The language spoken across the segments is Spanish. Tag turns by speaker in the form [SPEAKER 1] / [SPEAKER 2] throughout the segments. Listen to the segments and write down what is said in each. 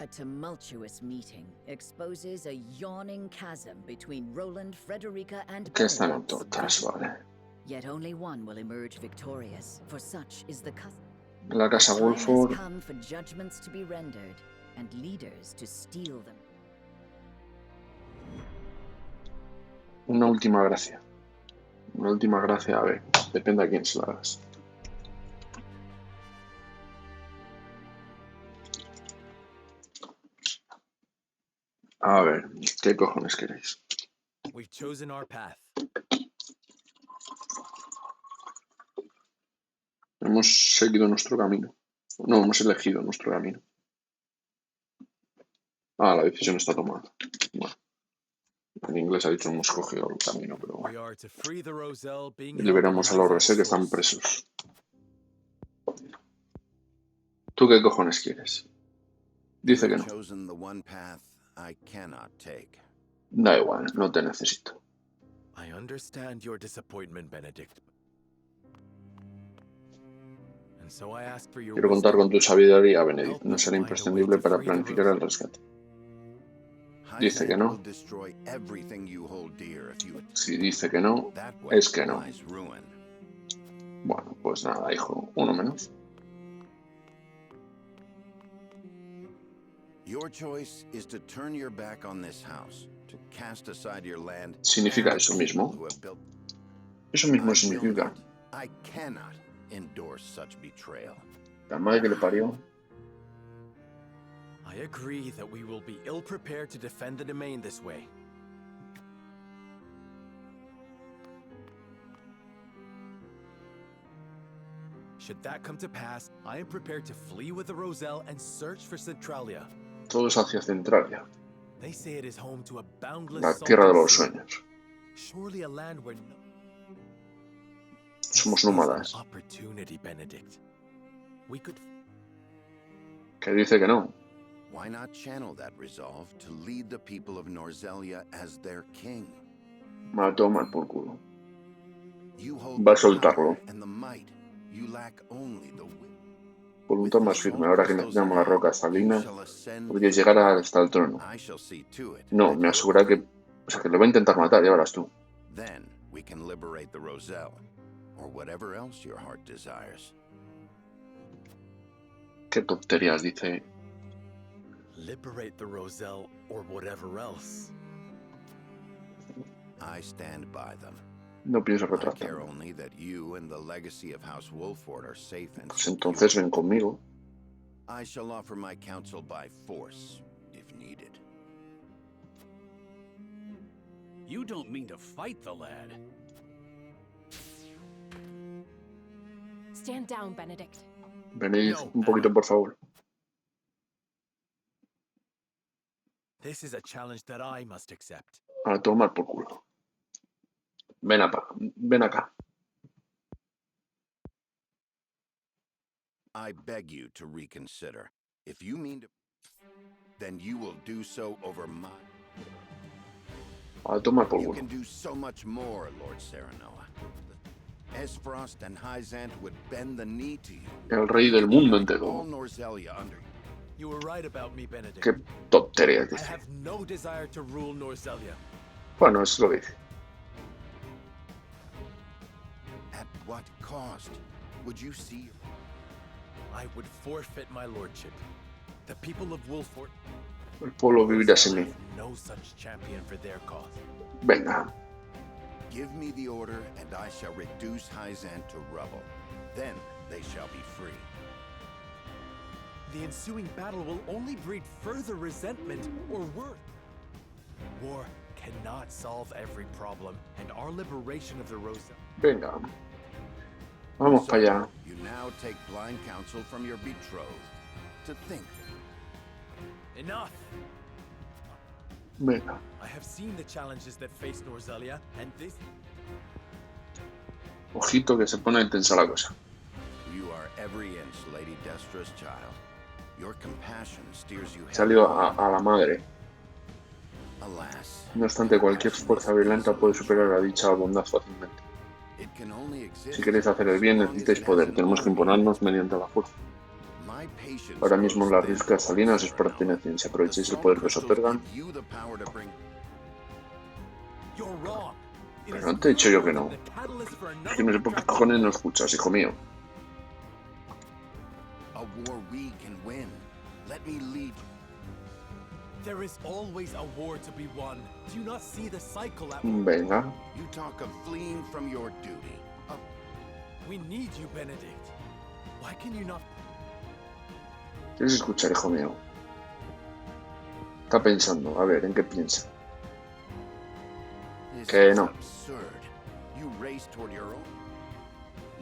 [SPEAKER 1] A tumultuous meeting exposes a yawning chasm between Roland, Frederica, and
[SPEAKER 2] Que están
[SPEAKER 1] Benedict.
[SPEAKER 2] antorchas, vale.
[SPEAKER 1] Yet only one will emerge victorious, for such is the custom.
[SPEAKER 2] La casa
[SPEAKER 1] The time
[SPEAKER 2] Wolffort.
[SPEAKER 1] has come for judgments to be rendered and leaders to steal them.
[SPEAKER 2] Una última gracia. Una última gracia, a ver, depende a quién se la hagas. A ver, ¿qué cojones queréis?
[SPEAKER 3] We've chosen our path.
[SPEAKER 2] Hemos seguido nuestro camino. No, hemos elegido nuestro camino. Ah, la decisión está tomada. Bueno, en inglés ha dicho hemos cogido el camino, pero
[SPEAKER 3] We
[SPEAKER 2] bueno.
[SPEAKER 3] are to free the Roselle, being
[SPEAKER 2] Liberamos a los Rosé que están presos. ¿Tú qué cojones quieres? Dice que no.
[SPEAKER 4] Chosen the one path I cannot take.
[SPEAKER 2] Da igual, no te necesito.
[SPEAKER 3] I understand your disappointment, Benedict. And so I ask for your
[SPEAKER 2] Quiero contar
[SPEAKER 3] wisdom.
[SPEAKER 2] con tu sabiduría, Benedict. No será imprescindible para planificar el rescate. Dice que no.
[SPEAKER 4] Will destroy everything you hold dear if you
[SPEAKER 2] Si dice que no,
[SPEAKER 4] that way
[SPEAKER 2] es que no.
[SPEAKER 4] lies ruin.
[SPEAKER 2] Bueno, pues nada, hijo. Uno menos.
[SPEAKER 4] Your choice is to turn your back on this house, to cast aside your land.
[SPEAKER 2] Significa
[SPEAKER 4] and
[SPEAKER 2] eso
[SPEAKER 4] the
[SPEAKER 2] mismo.
[SPEAKER 4] people who have built-
[SPEAKER 2] Eso mismo
[SPEAKER 4] I
[SPEAKER 2] significa.
[SPEAKER 4] will not, I cannot endorse such betrayal.
[SPEAKER 2] La madre que le parió.
[SPEAKER 3] I agree that we will be ill-prepared to defend the domain this way. Should that come to pass, I am prepared to flee with the Roselle and search for Centralia.
[SPEAKER 2] Todo es hacia Centralia,
[SPEAKER 3] They say it is home to a boundless
[SPEAKER 2] la
[SPEAKER 3] salt
[SPEAKER 2] tierra de
[SPEAKER 3] and
[SPEAKER 2] los
[SPEAKER 3] sea.
[SPEAKER 2] sueños.
[SPEAKER 3] Surely a land where no...
[SPEAKER 2] Somos
[SPEAKER 3] This is an
[SPEAKER 2] nómadas.
[SPEAKER 3] opportunity, Benedict. We could
[SPEAKER 2] Que dice que no.
[SPEAKER 4] Why not channel that resolve to lead the people of Norzelia as their king?
[SPEAKER 2] Me la toma por culo.
[SPEAKER 4] You hold
[SPEAKER 2] Va a
[SPEAKER 4] the power
[SPEAKER 2] soltarlo.
[SPEAKER 4] and the might. You lack only the will.
[SPEAKER 2] Voluntad más firme. Ahora que necesitamos las rocas
[SPEAKER 4] You
[SPEAKER 2] salinas,
[SPEAKER 4] shall ascend
[SPEAKER 2] podría llegar hasta el trono.
[SPEAKER 4] I shall see to it.
[SPEAKER 2] No,
[SPEAKER 4] that
[SPEAKER 2] me
[SPEAKER 4] you
[SPEAKER 2] asegura que... O sea, que lo va a intentar matar, ya verás tú.
[SPEAKER 4] Then we can liberate the Roselle, or whatever else your heart desires.
[SPEAKER 2] Qué tonterías, dice.
[SPEAKER 3] liberate the Roselle or whatever else.
[SPEAKER 4] I stand by them.
[SPEAKER 2] No pienso
[SPEAKER 4] I care
[SPEAKER 2] retratarme.
[SPEAKER 4] only that you and the legacy of House Wolffort are safe and
[SPEAKER 2] Pues
[SPEAKER 4] secure.
[SPEAKER 2] entonces ven conmigo.
[SPEAKER 4] I shall offer my counsel by force, if needed.
[SPEAKER 5] You don't mean to fight the lad.
[SPEAKER 6] Stand down, Benedict.
[SPEAKER 2] Venid
[SPEAKER 3] No,
[SPEAKER 2] un poquito,
[SPEAKER 3] Anna.
[SPEAKER 2] por favor.
[SPEAKER 3] This is a challenge that I must accept.
[SPEAKER 2] A tomar por culo. Ven acá.
[SPEAKER 4] I beg you to reconsider. If you mean to, then you will do so over my...
[SPEAKER 2] A tomar por
[SPEAKER 4] You
[SPEAKER 2] culo.
[SPEAKER 4] can do so much more, Lord Serenoa. Esfrost and Hyzant would bend the knee to you.
[SPEAKER 2] El rey del mundo
[SPEAKER 4] All
[SPEAKER 2] entero.
[SPEAKER 4] Norzelia under you.
[SPEAKER 3] You were right about me, Benedict.
[SPEAKER 2] Qué tonterías
[SPEAKER 3] I
[SPEAKER 2] dice.
[SPEAKER 3] have no desire to rule Norzelia.
[SPEAKER 2] Bueno, eso es lo que dice.
[SPEAKER 4] At what cost would you see?
[SPEAKER 3] I would forfeit my lordship. The people of Wolffort
[SPEAKER 2] El pueblo vivirá sin mí.
[SPEAKER 3] have no such champion for their cause.
[SPEAKER 2] Venga.
[SPEAKER 4] Give me the order, and I shall reduce Hyzant to rubble. Then they shall be free.
[SPEAKER 3] The ensuing battle will only breed further resentment or worse. War cannot solve every problem, and our liberation of the Rosa.
[SPEAKER 2] Venga. Vamos para allá.
[SPEAKER 4] You now take blind counsel from your betrothed. To think,
[SPEAKER 3] Enough!
[SPEAKER 2] Venga.
[SPEAKER 3] I have seen the challenges that face Norzelia, and this...
[SPEAKER 2] Ojito que se pone tensa la cosa.
[SPEAKER 4] you are every inch Lady Destra's child. Your compassion steers you
[SPEAKER 2] He salido a la madre.
[SPEAKER 4] Alas,
[SPEAKER 2] No obstante, cualquier fuerza violenta puede superar a dicha bondad fácilmente.
[SPEAKER 4] it can only exist
[SPEAKER 2] Si queréis hacer el bien,
[SPEAKER 4] so long as
[SPEAKER 2] necesitáis
[SPEAKER 4] it
[SPEAKER 2] poder.
[SPEAKER 4] has an
[SPEAKER 2] Tenemos que
[SPEAKER 4] army.
[SPEAKER 2] imponernos mediante la fuerza.
[SPEAKER 4] My patience
[SPEAKER 2] Ahora mismo
[SPEAKER 4] grows
[SPEAKER 2] las
[SPEAKER 4] thin.
[SPEAKER 2] riscas salinas os pertenecen. Si aprovecháis el poder que os otorgan.
[SPEAKER 4] You the power to bring-
[SPEAKER 3] You're wrong. It
[SPEAKER 2] Pero
[SPEAKER 3] is
[SPEAKER 2] no te he dicho yo que
[SPEAKER 3] cruel
[SPEAKER 2] no.
[SPEAKER 3] that the catalyst for
[SPEAKER 2] Es que no sé por qué
[SPEAKER 3] another
[SPEAKER 2] cojones no escuchas, hijo mío.
[SPEAKER 4] A war we can win. Let me lead.
[SPEAKER 3] There is always a war to be won. Do you not see the cycle at
[SPEAKER 2] Venga.
[SPEAKER 4] You talk of fleeing from your duty.
[SPEAKER 3] We need you, Benedict. Why can you not?
[SPEAKER 2] ¿Quieres escuchar, hijo mío? Está pensando. A ver, ¿en qué piensa?
[SPEAKER 4] This
[SPEAKER 2] Que
[SPEAKER 4] is
[SPEAKER 2] no.
[SPEAKER 4] absurd. You race toward your own.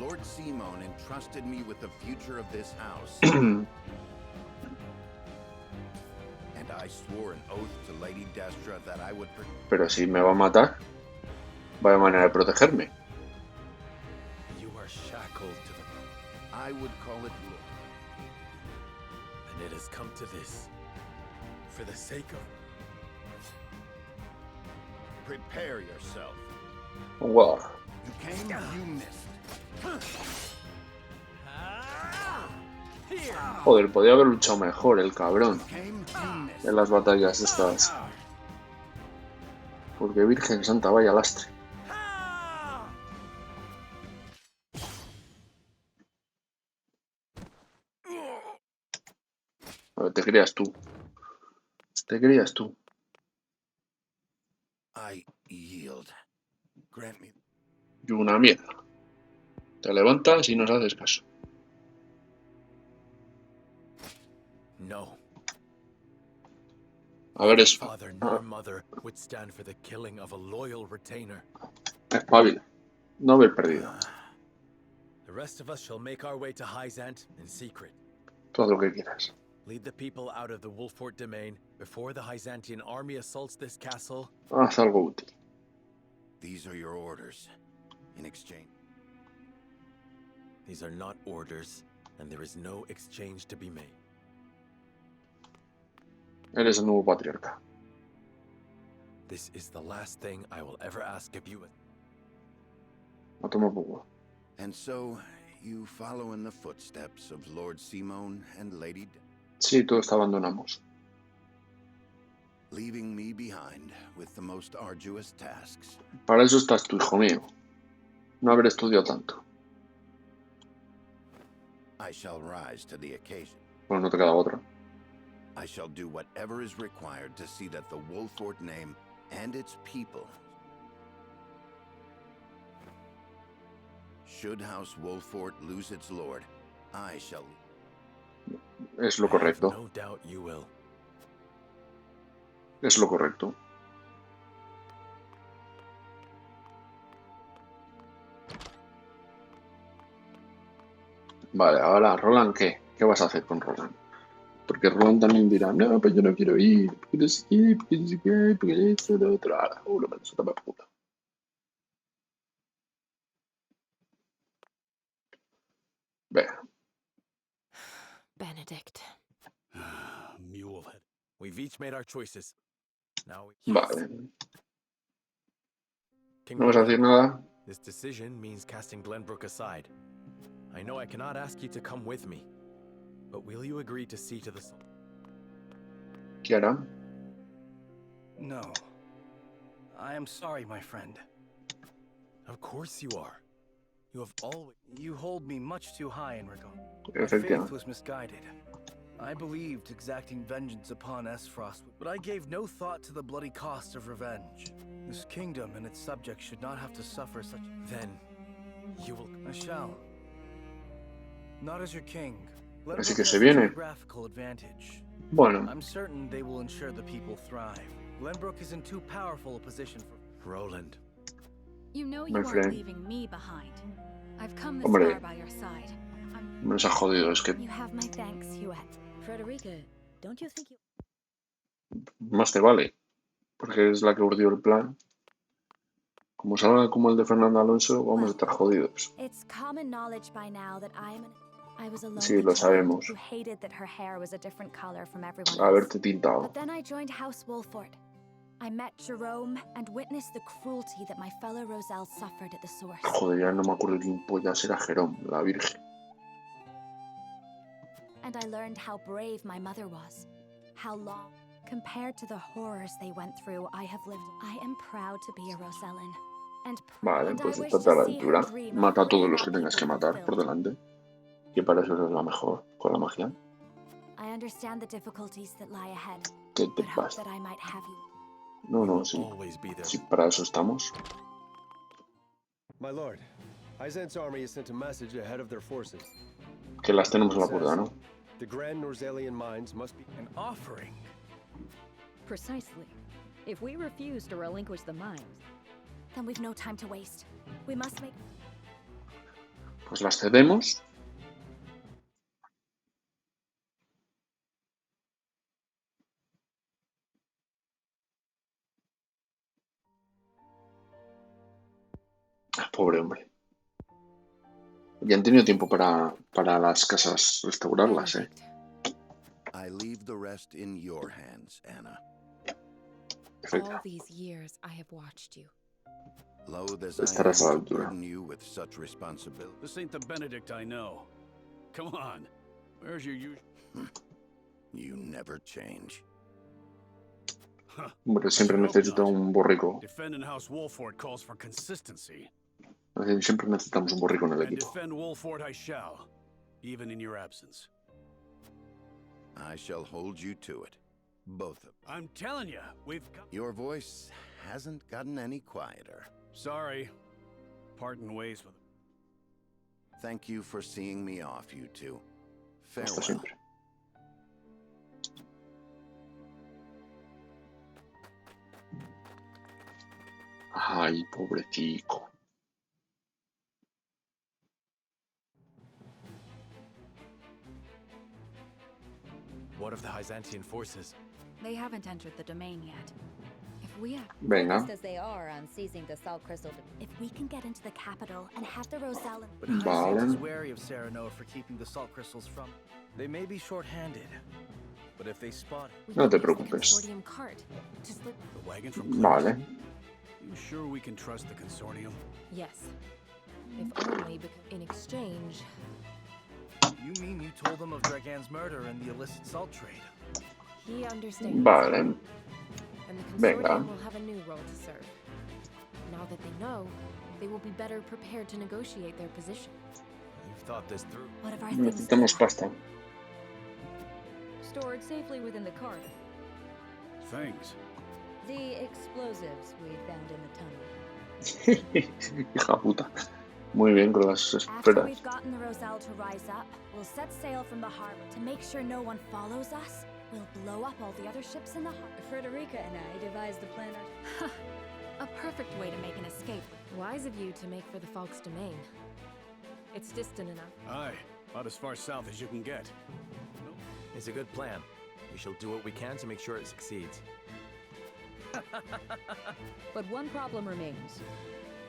[SPEAKER 4] Lord Simon entrusted me with the future of this house. And I swore an oath to Lady Destra that I would
[SPEAKER 2] Pero si me va a matar, vaya manera de protegerme.
[SPEAKER 3] You are shackled to the...
[SPEAKER 4] I would call it law.
[SPEAKER 3] And it has come to this. For the sake of...
[SPEAKER 4] Prepare yourself.
[SPEAKER 2] Wow.
[SPEAKER 4] You came, you missed.
[SPEAKER 2] Joder, podía haber luchado mejor el cabrón
[SPEAKER 4] Came, you missed.
[SPEAKER 2] en las batallas estas. Porque Virgen Santa, vaya lastre. A ver, te creas tú. Te creas tú.
[SPEAKER 4] I yield. Grant me.
[SPEAKER 2] Y una mierda. Te levantas y nos haces caso.
[SPEAKER 3] No.
[SPEAKER 2] A ver, es...
[SPEAKER 3] Father nor mother would stand for the killing of a loyal retainer.
[SPEAKER 2] Espabila. No haber perdido.
[SPEAKER 3] The rest of us shall make our way to Hyzant in secret.
[SPEAKER 2] Todo lo que quieras.
[SPEAKER 3] Lead the people out of the Wolffort domain before the Hyzantian army assaults this castle.
[SPEAKER 2] Haz algo útil.
[SPEAKER 4] These are your orders. In exchange.
[SPEAKER 3] These are not orders, and there is no exchange to be made.
[SPEAKER 2] Eres el nuevo patriarca.
[SPEAKER 3] This is the last thing I will ever ask of you.
[SPEAKER 2] No toma poco.
[SPEAKER 4] And so, you follow in the footsteps of Lord Simon and Lady De,
[SPEAKER 2] Sí, todos te abandonamos.
[SPEAKER 4] leaving me behind with the most arduous tasks.
[SPEAKER 2] Para eso estás tú, hijo mío. No haber estudiado tanto.
[SPEAKER 4] I shall rise to the occasion.
[SPEAKER 2] Bueno, no te queda otra.
[SPEAKER 4] I shall do whatever is required to see that the Wolffort name and its people. Should House Wolffort lose its lord, I shall.
[SPEAKER 2] Es lo
[SPEAKER 3] I have
[SPEAKER 2] correcto.
[SPEAKER 3] no doubt you will.
[SPEAKER 2] Es lo correcto. Vale, ahora, Roland, ¿qué? ¿Qué vas a hacer con Roland? Porque Roland también dirá, no, pues yo no quiero ir, porque no sé qué, porque no sé qué, porque esto, lo otro. Ahora, uno me suelta para puta. Venga,
[SPEAKER 6] Benedict.
[SPEAKER 3] Mulehead. We've each made our choices. Now we...
[SPEAKER 2] vale.
[SPEAKER 3] King
[SPEAKER 2] ¿No vas a decir nada?
[SPEAKER 3] This decision means casting Glenbrook aside. I know I cannot ask you to come with me, but will you agree to see to the...
[SPEAKER 2] ¿Qué hará?
[SPEAKER 7] No. I am sorry, my friend.
[SPEAKER 3] Of course you are. You have always...
[SPEAKER 7] You hold me much too high in regard. My faith
[SPEAKER 2] Efectivamente.
[SPEAKER 7] was misguided. I believed exacting vengeance upon Esfrost, but I gave no thought to the bloody cost of revenge. This kingdom and its subjects should not have to suffer such...
[SPEAKER 3] Then, you will...
[SPEAKER 7] I shall. Not as your king.
[SPEAKER 2] Así que
[SPEAKER 7] Glenbrook
[SPEAKER 2] se
[SPEAKER 7] has a
[SPEAKER 2] viene.
[SPEAKER 7] geographical advantage.
[SPEAKER 2] Bueno,
[SPEAKER 7] I'm certain they will ensure the people thrive. Glenbrook is in too powerful a position for...
[SPEAKER 3] Roland.
[SPEAKER 6] You know you
[SPEAKER 2] My
[SPEAKER 6] aren't
[SPEAKER 2] friend.
[SPEAKER 6] leaving me behind. I've come this
[SPEAKER 2] Hombre.
[SPEAKER 6] far by your side.
[SPEAKER 2] nos ha jodido. Es que
[SPEAKER 6] You have my thanks, Huet.
[SPEAKER 1] Frederica, don't you think you...
[SPEAKER 2] más te vale. Porque es la que urdió el plan. Como salga como el de Fernando Alonso, vamos a estar jodidos.
[SPEAKER 6] It's common knowledge by now that I was a lonely
[SPEAKER 2] Sí, lo
[SPEAKER 6] child
[SPEAKER 2] sabemos.
[SPEAKER 6] who hated that her hair was a different color from everyone else.
[SPEAKER 2] Haberte tintado.
[SPEAKER 6] But then I joined House Wolffort. I met Jerome and witnessed the cruelty that my fellow Roselle suffered at the source.
[SPEAKER 2] Joder, ya no me acuerdo quién pollas era Jerome, la Virgen.
[SPEAKER 6] And I learned how brave my mother was. How long, compared to the horrors they went through, I have lived. I am proud to be a Rosellan.
[SPEAKER 2] Vale, pues estate a la altura. Mata a todos los que tengas que matar por delante. Que para eso es la mejor, con la magia.
[SPEAKER 6] I understand the difficulties that lie ahead.
[SPEAKER 2] ¿Qué te
[SPEAKER 6] But hope
[SPEAKER 2] pasa?
[SPEAKER 6] that I might have you.
[SPEAKER 2] No, no, sí.
[SPEAKER 3] Always be there.
[SPEAKER 2] Sí, para eso estamos.
[SPEAKER 8] My lord, Hyzant's army has sent a message ahead of their forces.
[SPEAKER 2] Que las tenemos en la puerta, ¿no?
[SPEAKER 8] The grand Norzalian mines must be
[SPEAKER 7] An offering.
[SPEAKER 9] Precisely. If we refuse to relinquish the mines,
[SPEAKER 6] Then we've no time to waste. We must make.
[SPEAKER 2] Pues las cedemos. Ah, pobre hombre. Ya han tenido tiempo para las casas restaurarlas, ¿eh?
[SPEAKER 4] I leave the rest in your hands, Anna.
[SPEAKER 2] Perfecto.
[SPEAKER 10] All these years I have watched you.
[SPEAKER 4] Loath as I
[SPEAKER 2] Estarás a la
[SPEAKER 4] am to
[SPEAKER 2] altura.
[SPEAKER 4] burden you with such responsibility.
[SPEAKER 5] This ain't the Benedict I know. Come on. Where's your usual?
[SPEAKER 4] You never change.
[SPEAKER 2] Hombre, siempre necesito un borrico.
[SPEAKER 5] Defending House Wolffort calls for consistency.
[SPEAKER 2] Siempre necesitamos un borrico en el
[SPEAKER 5] And
[SPEAKER 2] equipo.
[SPEAKER 5] defend Wolffort I shall, even in your absence.
[SPEAKER 4] I shall hold you to it. Both of you.
[SPEAKER 5] I'm telling you, we've got...
[SPEAKER 4] Your voice hasn't gotten any quieter.
[SPEAKER 5] Sorry. Parting ways with...
[SPEAKER 4] Thank you for seeing me off, you two.
[SPEAKER 2] Hasta
[SPEAKER 4] Farewell.
[SPEAKER 2] siempre. Ay, pobrecito.
[SPEAKER 3] What of the Byzantine forces?
[SPEAKER 6] They haven't entered the domain yet. If we
[SPEAKER 2] Venga.
[SPEAKER 9] focused as they are on seizing the salt crystal.
[SPEAKER 6] if we can get into the capital and have the Rosellan.
[SPEAKER 7] But Hyzant
[SPEAKER 2] Vale.
[SPEAKER 7] is wary of Serenoa for keeping the salt crystals from. They may be short-handed, but if they spot it,
[SPEAKER 2] No te preocupes.
[SPEAKER 10] Consortium cart to slip.
[SPEAKER 5] The wagon from...
[SPEAKER 2] Vale.
[SPEAKER 5] You sure we can trust the consortium?
[SPEAKER 10] Yes. If only because in exchange,
[SPEAKER 7] you mean you told them of Dragan's murder and the illicit salt trade?
[SPEAKER 10] he understands.
[SPEAKER 2] Vale.
[SPEAKER 10] And the
[SPEAKER 2] Venga.
[SPEAKER 10] consortium will have a new role to serve. Now that they know, they will be better prepared to negotiate their position.
[SPEAKER 3] You've thought this through.
[SPEAKER 6] What of our things?
[SPEAKER 2] Necesitamos pasta.
[SPEAKER 9] Stored safely within the cart.
[SPEAKER 5] Things.
[SPEAKER 9] The explosives we found in the tunnel.
[SPEAKER 2] Hija puta. Muy bien con las
[SPEAKER 6] After
[SPEAKER 2] esperas.
[SPEAKER 6] we've gotten the Roselle to rise up, we'll set sail from the harbor. To make sure no one follows us, we'll blow up all the other ships in the harbor.
[SPEAKER 9] Frederica and I devised the plan.
[SPEAKER 6] A perfect way to make an escape.
[SPEAKER 10] Wise of you to make for the Falk's domain. It's distant enough.
[SPEAKER 5] Aye. About as far south as you can get.
[SPEAKER 3] It's a good plan. We shall do what we can to make sure it succeeds.
[SPEAKER 9] But one problem remains.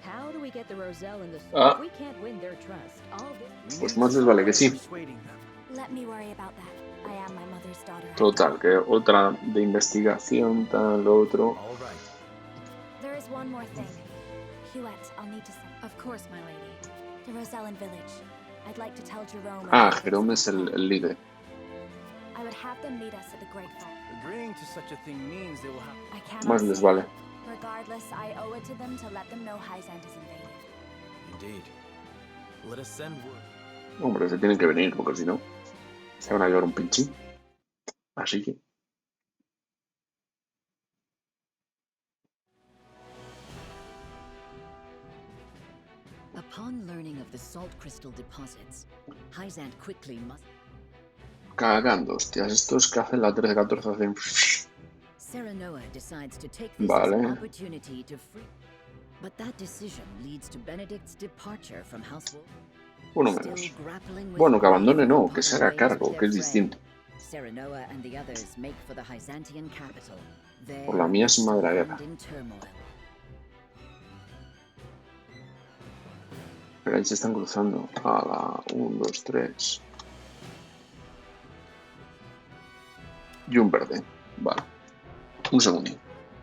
[SPEAKER 9] How do we get the Roselle in the
[SPEAKER 2] Ah.
[SPEAKER 9] If we can't win their trust, all this...
[SPEAKER 2] Pues más les vale que sí.
[SPEAKER 7] Persuading them.
[SPEAKER 6] Let me worry about that. I am my mother's daughter.
[SPEAKER 2] Total, que otra de investigación, tal, otro.
[SPEAKER 3] All right.
[SPEAKER 6] There is one more thing. Huette, I'll need to send.
[SPEAKER 10] Of course, my lady.
[SPEAKER 6] The Rosellan village. I'd like to tell Jerome.
[SPEAKER 2] Ah,
[SPEAKER 6] about
[SPEAKER 2] Jerome
[SPEAKER 6] this.
[SPEAKER 2] es el líder.
[SPEAKER 6] I would have them meet us at the Great Fall.
[SPEAKER 7] Agreeing to such a thing means they will have.
[SPEAKER 6] I cannot.
[SPEAKER 2] Más les
[SPEAKER 6] say.
[SPEAKER 2] vale.
[SPEAKER 6] Regardless, I owe it to them to let them know Hyzant is invaded.
[SPEAKER 3] Indeed. Let us send word.
[SPEAKER 2] Hombre, se tienen que venir, porque si no, se van a llevar un pinchín. Así que.
[SPEAKER 1] Upon learning of the salt crystal deposits, Hyzant quickly must...
[SPEAKER 2] Cagando, hostias. Estos que hacen la 13-14 hacen.
[SPEAKER 1] Serenoa decides to take this
[SPEAKER 2] Vale.
[SPEAKER 1] as an opportunity to free... But that decision leads to Benedict's departure from House Wolf.
[SPEAKER 2] Uno
[SPEAKER 1] Still
[SPEAKER 2] menos.
[SPEAKER 1] grappling with
[SPEAKER 2] Bueno, que abandone
[SPEAKER 1] the
[SPEAKER 2] no, que se haga
[SPEAKER 1] ways of
[SPEAKER 2] cargo,
[SPEAKER 1] their
[SPEAKER 2] que es
[SPEAKER 1] friend,
[SPEAKER 2] distinto.
[SPEAKER 1] Serenoa and the others make for the Hyzantian capital. There,
[SPEAKER 2] Por la mía sin madre
[SPEAKER 1] they
[SPEAKER 2] guerra.
[SPEAKER 1] stand in turmoil.
[SPEAKER 2] Pero ahí se están cruzando. A la 1, 2, 3. Y un verde. Vale. Un segundín.